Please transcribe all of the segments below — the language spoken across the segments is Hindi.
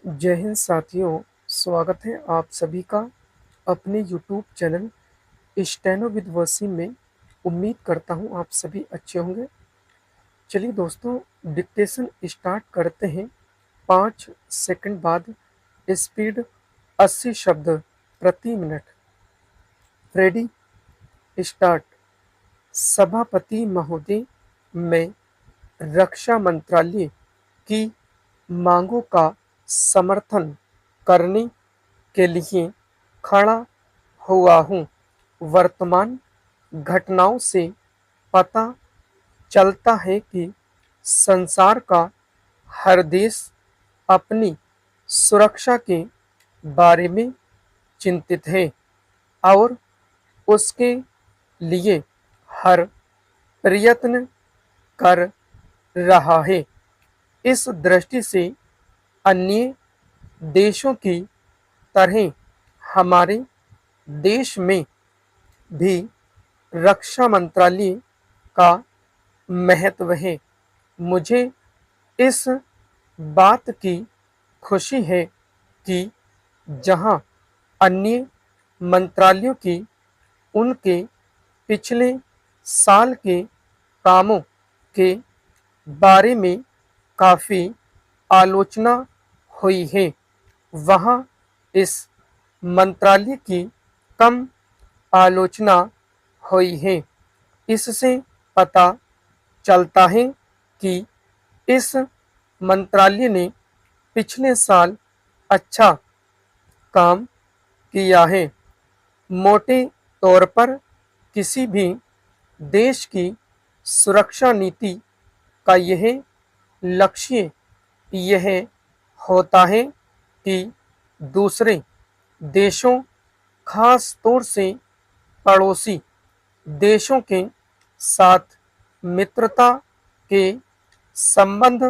जय हिंद साथियों, स्वागत है आप सभी का अपने YouTube channel steno with Waseem में। उम्मीद करता हूँ आप सभी अच्छे होंगे। चलिए दोस्तों, डिक्टेशन स्टार्ट करते हैं। 5 सेकंड बाद स्पीड 80 शब्द प्रति मिनट। Ready, start. सभापति महोदय, मैं रक्षा मंत्रालय की मांगों का समर्थन करने के लिए खड़ा हुआ हूँ। वर्तमान घटनाओं से पता चलता है कि संसार का हर देश अपनी सुरक्षा के बारे में चिंतित है और उसके लिए हर प्रयत्न कर रहा है। इस दृष्टि से अन्य देशों की तरह हमारे देश में भी रक्षा मंत्रालय का महत्व है। मुझे इस बात की खुशी है कि जहां अन्य मंत्रालयों की उनके पिछले साल के कामों के बारे में काफ़ी आलोचना हुई है, वहाँ इस मंत्रालय की कम आलोचना हुई है। इससे पता चलता है कि इस मंत्रालय ने पिछले साल अच्छा काम किया है। मोटे तौर पर किसी भी देश की सुरक्षा नीति का यह लक्ष्य यह होता है कि दूसरे देशों, खास तौर से पड़ोसी देशों के साथ मित्रता के संबंध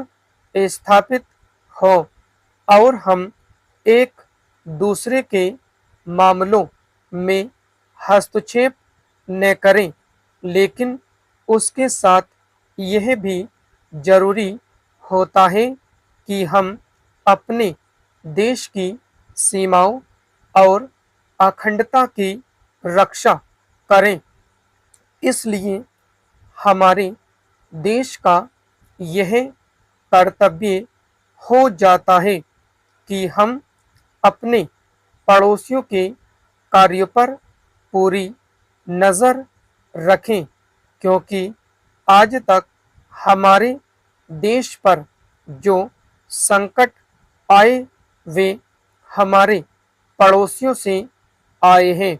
स्थापित हो और हम एक दूसरे के मामलों में हस्तक्षेप न करें, लेकिन उसके साथ यह भी जरूरी होता है कि हम अपने देश की सीमाओं और अखंडता की रक्षा करें। इसलिए हमारे देश का यह कर्तव्य हो जाता है कि हम अपने पड़ोसियों के कार्यों पर पूरी नज़र रखें, क्योंकि आज तक हमारे देश पर जो संकट आए वे हमारे पड़ोसियों से आए हैं।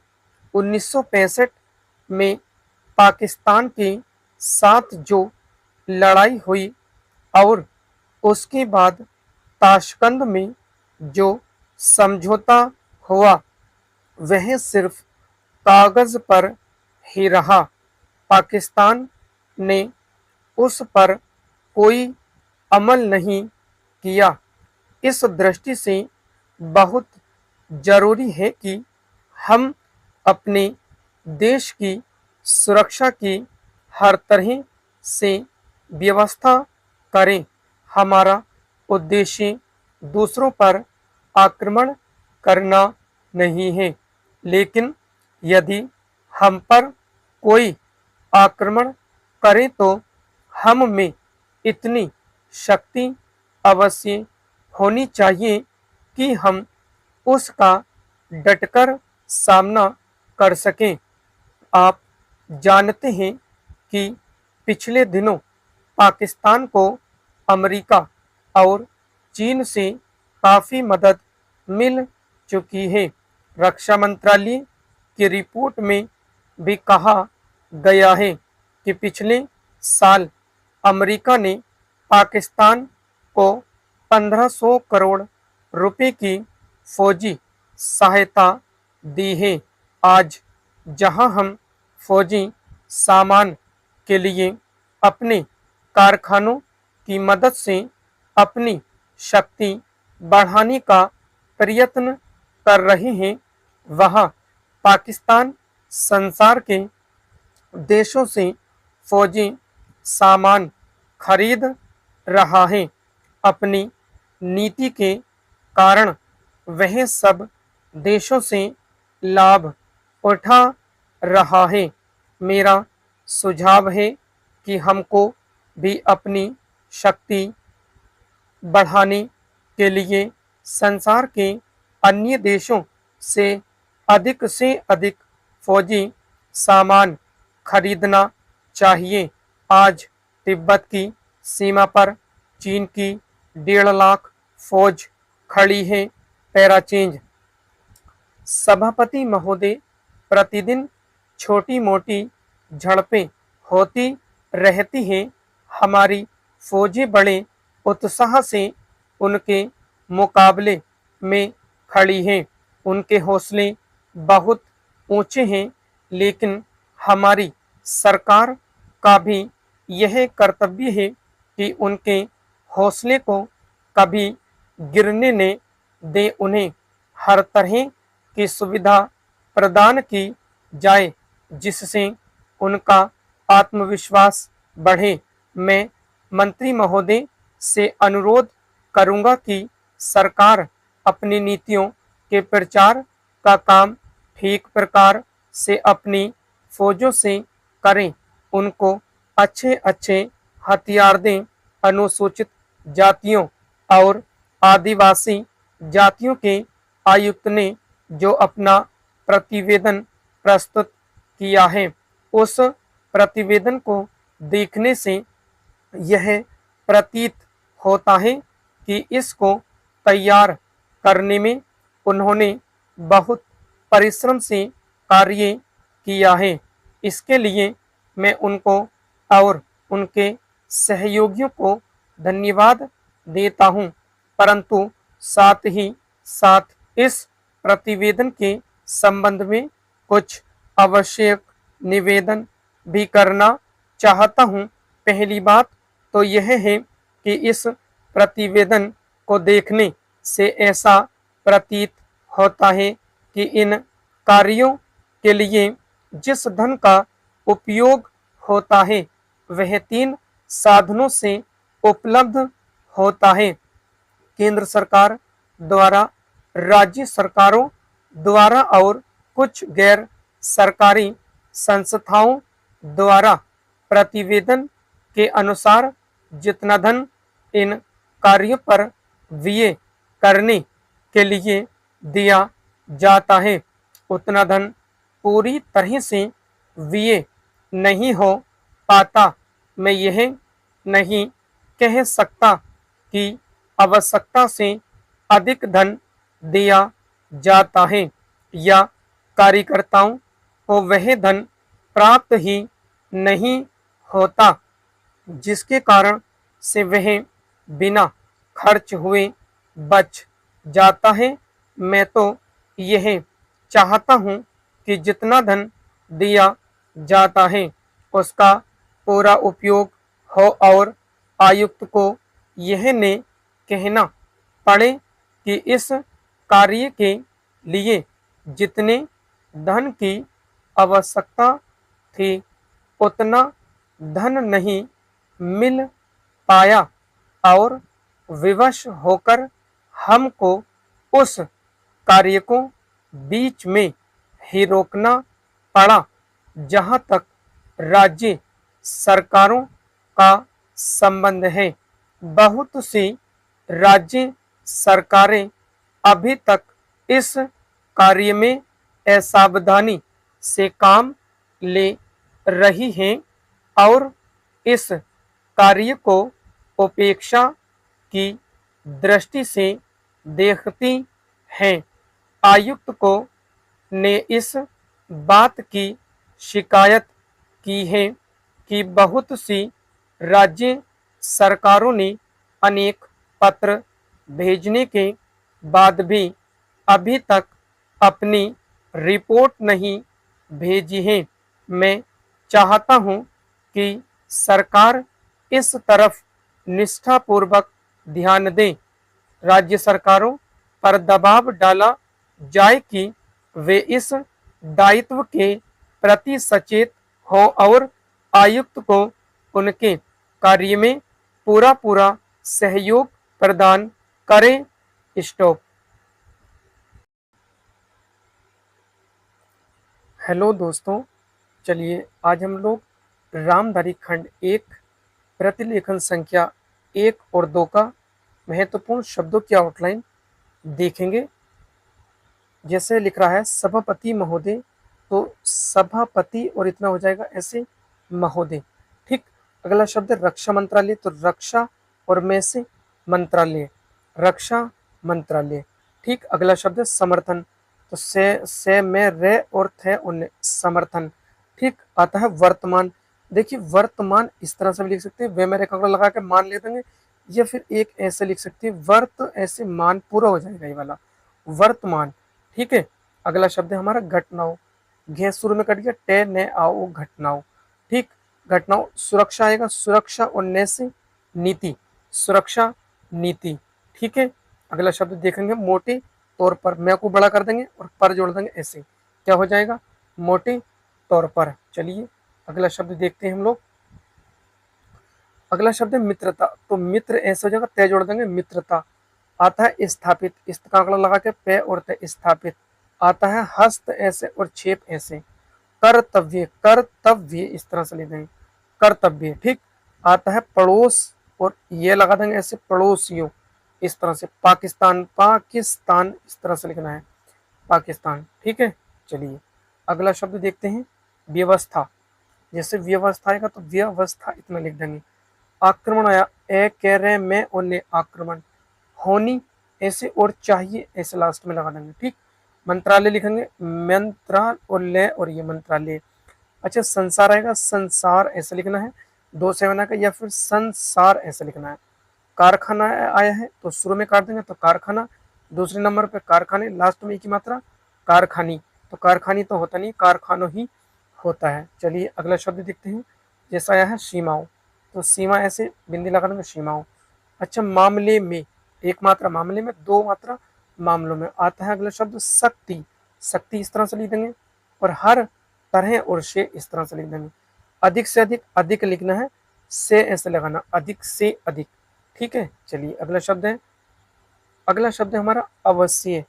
1965 में पाकिस्तान के साथ जो लड़ाई हुई और उसके बाद ताशकंद में जो समझौता हुआ, वह सिर्फ कागज पर ही रहा। पाकिस्तान ने उस पर कोई अमल नहीं किया। इस दृष्टि से बहुत जरूरी है कि हम अपने देश की सुरक्षा की हर तरह से व्यवस्था करें। हमारा उद्देश्य दूसरों पर आक्रमण करना नहीं है, लेकिन यदि हम पर कोई आक्रमण करे तो हम में इतनी शक्ति अवश्य होनी चाहिए कि हम उसका डटकर सामना कर सकें। आप जानते हैं कि पिछले दिनों पाकिस्तान को अमेरिका और चीन से काफ़ी मदद मिल चुकी है। रक्षा मंत्रालय की रिपोर्ट में भी कहा गया है कि पिछले साल अमेरिका ने पाकिस्तान को 1500 करोड़ रुपए की फौजी सहायता दी है। आज जहां हम फौजी सामान के लिए अपने कारखानों की मदद से अपनी शक्ति बढ़ाने का प्रयत्न कर रहे हैं, वहां पाकिस्तान संसार के देशों से फौजी सामान खरीद रहा है। अपनी नीति के कारण वह सब देशों से लाभ उठा रहा है। मेरा सुझाव है कि हमको भी अपनी शक्ति बढ़ाने के लिए संसार के अन्य देशों से अधिक फौजी सामान खरीदना चाहिए। आज तिब्बत की सीमा पर चीन की 1.5 लाख फौज खड़ी है। पैराचेंज सभापति महोदय, प्रतिदिन छोटी मोटी झड़पें होती रहती हैं। हमारी फौजें बड़े उत्साह से उनके मुकाबले में खड़ी हैं। उनके हौसले बहुत ऊंचे हैं, लेकिन हमारी सरकार का भी यह कर्तव्य है कि उनके हौसले को कभी गिरने न दे। उन्हें हर तरह की सुविधा प्रदान की जाए जिससे उनका आत्मविश्वास बढ़े। मैं मंत्री महोदय से अनुरोध करूंगा कि सरकार अपनी नीतियों के प्रचार का काम ठीक प्रकार से अपनी फौजों से करें। उनको अच्छे अच्छे हथियार दें। अनुसूचित जातियों और आदिवासी जातियों के आयुक्त ने जो अपना प्रतिवेदन प्रस्तुत किया है, उस प्रतिवेदन को देखने से यह प्रतीत होता है कि इसको तैयार करने में उन्होंने बहुत परिश्रम से कार्य किया है। इसके लिए मैं उनको और उनके सहयोगियों को धन्यवाद देता हूं, परंतु साथ ही साथ इस प्रतिवेदन के संबंध में कुछ आवश्यक निवेदन भी करना चाहता हूं। पहली बात तो यह है कि इस प्रतिवेदन को देखने से ऐसा प्रतीत होता है कि इन कार्यों के लिए जिस धन का उपयोग होता है वह 3 साधनों से उपलब्ध होता है। केंद्र सरकार द्वारा, राज्य सरकारों द्वारा और कुछ गैर सरकारी संस्थाओं द्वारा। प्रतिवेदन के अनुसार जितना धन इन कार्यों पर व्यय करने के लिए दिया जाता है, उतना धन पूरी तरह से व्यय नहीं हो पाता। मैं यह नहीं कह सकता कि आवश्यकता से अधिक धन दिया जाता है या कार्यकर्ताओं को वह धन प्राप्त ही नहीं होता, जिसके कारण से वह बिना खर्च हुए बच जाता है। मैं तो यह चाहता हूं कि जितना धन दिया जाता है उसका पूरा उपयोग हो और आयुक्त को यह न कहना पड़े कि इस कार्य के लिए जितने धन की आवश्यकता थी उतना धन नहीं मिल पाया और विवश होकर हमको उस कार्य को बीच में ही रोकना पड़ा। जहां तक राज्य सरकारों का संबंध है, बहुत सी राज्य सरकारें अभी तक इस कार्य में असावधानी से काम ले रही हैं और इस कार्य को उपेक्षा की दृष्टि से देखती हैं। आयुक्त को ने इस बात की शिकायत की है कि बहुत सी राज्य सरकारों ने अनेक पत्र भेजने के बाद भी अभी तक अपनी रिपोर्ट नहीं भेजी है। मैं चाहता हूं कि सरकार इस तरफ निष्ठापूर्वक ध्यान दे। राज्य सरकारों पर दबाव डाला जाए कि वे इस दायित्व के प्रति सचेत हो और आयुक्त को उनके कार्य में पूरा सहयोग प्रदान करें। स्टॉप। हेलो दोस्तों, चलिए आज हम लोग रामधारी खंड एक प्रतिलेखन संख्या 1 और 2 का महत्वपूर्ण शब्दों की आउटलाइन देखेंगे। जैसे लिख रहा है सभापति महोदय, तो सभापति और इतना हो जाएगा ऐसे महोदय। ठीक। अगला शब्द रक्षा मंत्रालय, तो रक्षा और में से मंत्रालय, रक्षा मंत्रालय। ठीक। अगला शब्द समर्थन, तो से में रे और थे उन्हें समर्थन। ठीक। आता है वर्तमान। देखिए वर्तमान इस तरह से भी लिख सकते हैं, वे में रेखा लगा के मान ले देंगे, या फिर एक ऐसे लिख सकते हैं वर्त, ऐसे मान पूरा हो जाएगा ये वाला वर्तमान। ठीक है। अगला शब्द है हमारा घटनाओं, घे शुरू में कट गया, टे ने आओ घटनाओं। ठीक। घटनाओं। सुरक्षा आएगा, सुरक्षा और ने से नीति, सुरक्षा नीति। ठीक है। अगला शब्द देखेंगे मोटे तौर पर, मैं को बड़ा कर देंगे और पर जोड़ देंगे, ऐसे क्या हो जाएगा मोटे तौर पर। चलिए अगला शब्द देखते हैं हम लोग। अगला शब्द है मित्रता, तो मित्र ऐसे हो जाएगा, तय जोड़ देंगे मित्रता। आता है स्थापित, इस का आंकड़ा लगा के पे और तय स्थापित। आता है हस्त ऐसे और छेप ऐसे। कर्तव्य, कर्तव्य इस तरह से लिख देंगे कर्तव्य। ठीक। आता है पड़ोस और ये लगा देंगे ऐसे पड़ोसियों, इस तरह से पाकिस्तान, पाकिस्तान इस तरह से लिखना है पाकिस्तान। ठीक है। चलिए अगला शब्द देखते हैं व्यवस्था। जैसे व्यवस्था आएगा तो व्यवस्था इतना लिख देंगे। आक्रमण आया, ए कह रहे में और ने आक्रमण, होनी ऐसे और चाहिए ऐसे लास्ट में लगा देंगे। ठीक। मंत्रालय लिखेंगे मंत्राल और ले और ये मंत्रालय। अच्छा संसार आएगा, संसार ऐसे लिखना है 2 7 का, या फिर संसार ऐसे लिखना है। कारखाना आया है तो शुरू में काट देंगे तो कारखाना, दूसरे नंबर पे कारखाने, लास्ट में एक ही मात्रा कारखानी, तो कारखानी तो होता नहीं, कारखानों ही होता है। चलिए अगला शब्द देखते हैं। जैसा आया है सीमाओं, तो सीमा ऐसे बिंदी लगा देंगे सीमाओं। अच्छा मामले में, एक मात्रा मामले में, 2 मात्रा मामलों में। आता है अगला शब्द शक्ति, शक्ति इस तरह से लिख देंगे, और हर तरह और से इस तरह से लिख देंगे। अधिक से अधिक, अधिक लिखना है, से ऐसे लगाना, अधिक से अधिक। ठीक है। चलिए अगला शब्द है, अगला शब्द है हमारा अवश्य,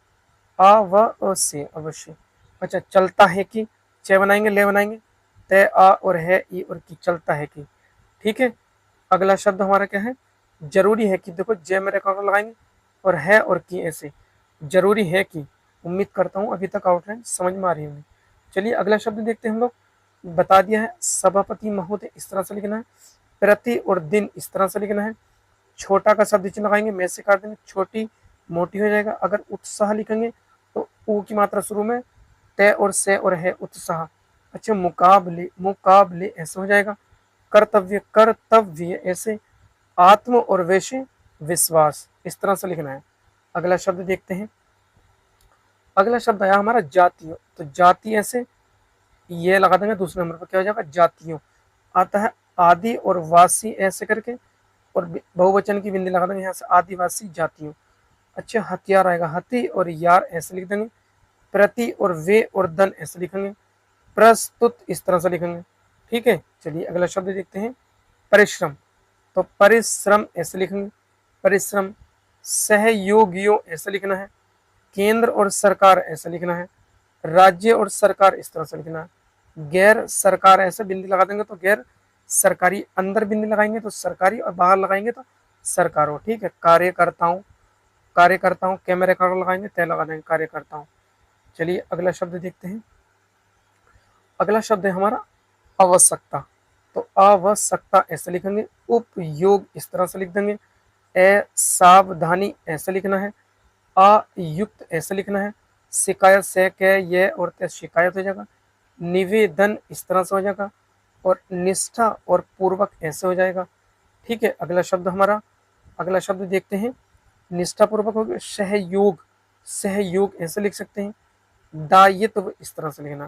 अवश्य, अवश्य। अच्छा चलता है कि, चे बनाएंगे, ले बनाएंगे, तय आ और है ई और की, चलता है कि। ठीक है। अगला शब्द हमारा क्या है जरूरी है कि, देखो जय में रेखा लगाएंगे और है और की ऐसे, जरूरी है कि। उम्मीद करता हूँ अभी तक आउटलाइन समझ में आ रही होगी। चलिए अगला शब्द देखते हैं हम लोग। बता दिया है सभापति महोदय इस तरह से लिखना है, प्रति और दिन इस तरह से लिखना है। छोटा का शब्द चिन्ह लगाएंगे, में से काट देंगे, छोटी मोटी हो जाएगा। अगर उत्साह लिखेंगे तो ऊ की मात्रा शुरू में, तय और से और है उत्साह। अच्छा मुकाबले, मुकाबले ऐसे हो जाएगा। कर्तव्य, कर्तव्य ऐसे। आत्म और वैश्य विश्वास इस तरह से लिखना है। अगला शब्द देखते हैं। अगला शब्द आया हमारा जातियों, तो जाति ऐसे ये लगा देंगे, दूसरे नंबर पर क्या हो जाएगा जातियों। आता है आदि और वासी ऐसे करके, और बहुवचन की बिंदी लगा देंगे यहाँ से, आदिवासी जातियों। अच्छा हथियार आएगा, हथी और यार ऐसे लिख देंगे। प्रति और वे और दन ऐसे लिखेंगे। प्रस्तुत इस तरह से लिखेंगे। ठीक है। चलिए अगला शब्द देखते हैं परिश्रम, तो परिश्रम ऐसे लिखेंगे परिश्रम। सहयोगियों ऐसे लिखना है। केंद्र और सरकार ऐसे लिखना है। राज्य और सरकार इस तरह से लिखना है। गैर सरकार ऐसे बिंदी लगा देंगे तो गैर सरकारी, अंदर बिंदी लगाएंगे तो सरकारी, और बाहर लगाएंगे तो सरकारों। ठीक है। कार्यकर्ताओं, कार्यकर्ताओं कैमरे का लगाएंगे, तय लगा देंगे कार्यकर्ताओं। चलिए अगला शब्द देखते हैं। अगला शब्द है हमारा आवश्यकता, तो आवश्यकता ऐसे लिखेंगे। उपयोग इस तरह से लिख देंगे। सावधानी ऐसे लिखना है। अयुक्त ऐसे लिखना है। शिकायत से के ये और ते शिकायत हो जाएगा। निवेदन इस तरह से हो जाएगा, और निष्ठा और पूर्वक ऐसे हो जाएगा। ठीक है। अगला शब्द हमारा, अगला शब्द देखते हैं। निष्ठा पूर्वक हो गया सहयोग, सहयोग ऐसे लिख सकते हैं। दायित्व इस तरह से लिखना।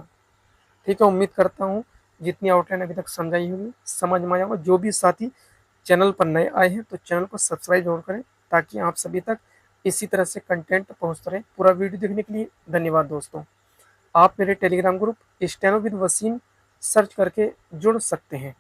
ठीक है। उम्मीद करता हूँ जितनी आउटलाइन अभी तक समझाई होगी समझ में आया होगा। जो भी साथी चैनल पर नए आए हैं तो चैनल को सब्सक्राइब जरूर करें, ताकि आप सभी तक इसी तरह से कंटेंट पहुंचता रहे। पूरा वीडियो देखने के लिए धन्यवाद दोस्तों। आप मेरे Telegram group steno with Waseem search करके जुड़ सकते हैं।